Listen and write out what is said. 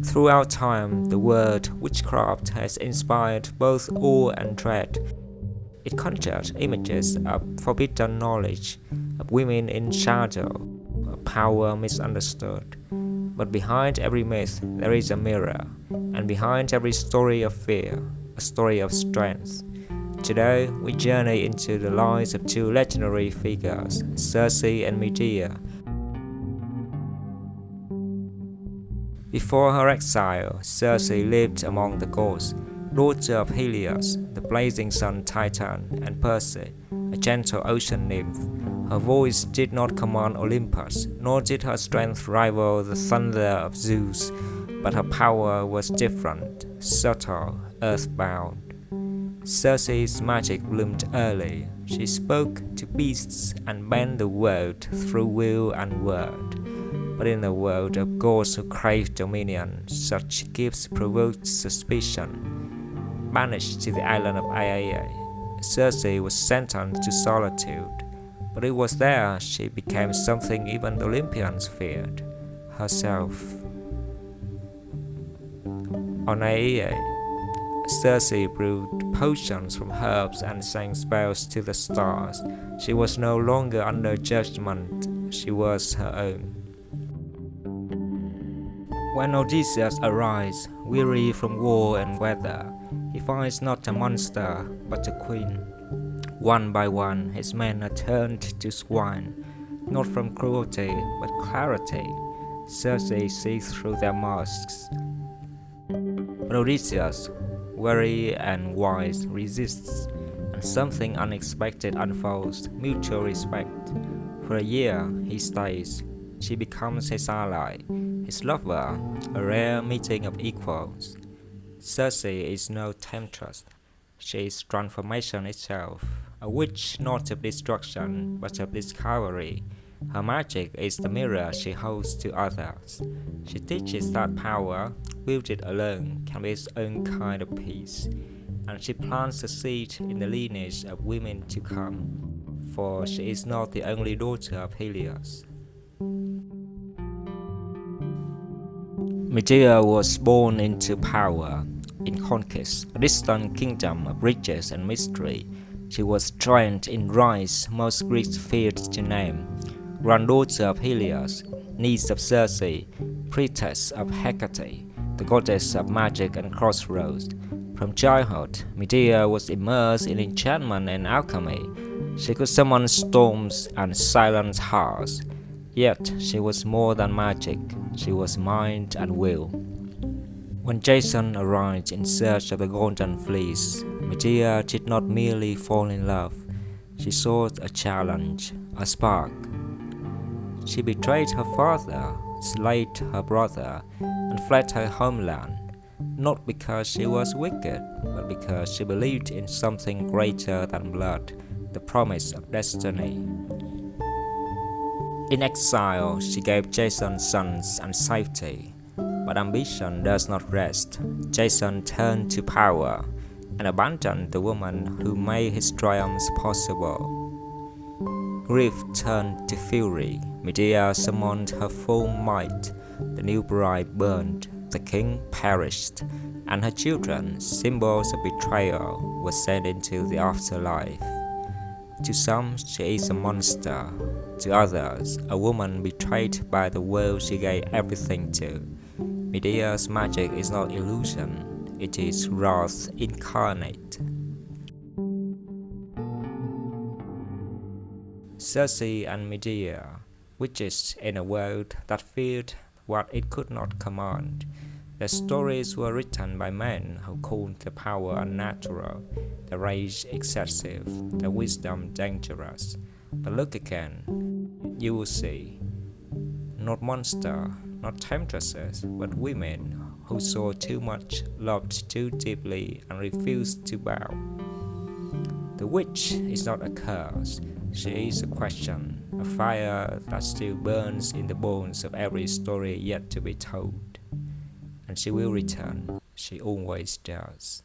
Throughout time, the word witchcraft has inspired both awe and dread. It conjures images of forbidden knowledge, of women in shadow, of power misunderstood. But behind every myth, there is a mirror, and behind every story of fear, a story of strength. Today, we journey into the lives of two legendary figures, Circe and Medea. Before her exile, Circe lived among the gods, daughter of Helios, the blazing sun Titan, and Perse, a gentle ocean nymph. Her voice did not command Olympus, nor did her strength rival the thunder of Zeus, but her power was different, subtle, earthbound. Circe's magic bloomed early. She spoke to beasts and bent the world through will and word. But in a world of gods who crave dominion, such gifts provoked suspicion. Banished to the island of Aiaia, Circe was sentenced to solitude. But it was there she became something even the Olympians feared, herself. On Aiaia, Circe brewed potions from herbs and sang spells to the stars. She was no longer under judgment, she was her own. When Odysseus arrives, weary from war and weather, he finds not a monster, but a queen. One by one, his men are turned to swine, not from cruelty, but clarity. Circe sees through their masks. But Odysseus, wary and wise, resists, and something unexpected unfolds, mutual respect. For a year, he stays. She becomes his ally, his lover, a rare meeting of equals. Circe is no temptress. She is transformation itself, a witch not of destruction, but of discovery. Her magic is the mirror she holds to others. She teaches that power, wielded alone, can be its own kind of peace. And she plants a seed in the lineage of women to come, for she is not the only daughter of Helios. Medea was born into power, in conquest, a distant kingdom of riches and mystery. She was trained in rites most Greeks feared to name, granddaughter of Helios, niece of Circe, priestess of Hecate, the goddess of magic and crossroads. From childhood, Medea was immersed in enchantment and alchemy. She could summon storms and silence hearts. Yet she was more than magic, she was mind and will. When Jason arrived in search of the Golden Fleece, Medea did not merely fall in love, she sought a challenge, a spark. She betrayed her father, slayed her brother, and fled her homeland, not because she was wicked, but because she believed in something greater than blood, the promise of destiny. In exile, she gave Jason sons and safety, but ambition does not rest. Jason turned to power and abandoned the woman who made his triumphs possible. Grief turned to fury. Medea summoned her full might. The new bride burned, the king perished, and her children, symbols of betrayal, were sent into the afterlife. To some, she is a monster. To others, a woman betrayed by the world she gave everything to. Medea's magic is not illusion, it is wrath incarnate. Circe and Medea, witches in a world that feared what it could not command. Their stories were written by men who called their power unnatural, their rage excessive, their wisdom dangerous. But look again, you will see, not monster, not temptresses, but women who saw too much, loved too deeply, and refused to bow. The witch is not a curse, she is a question, a fire that still burns in the bones of every story yet to be told. And she will return, she always does.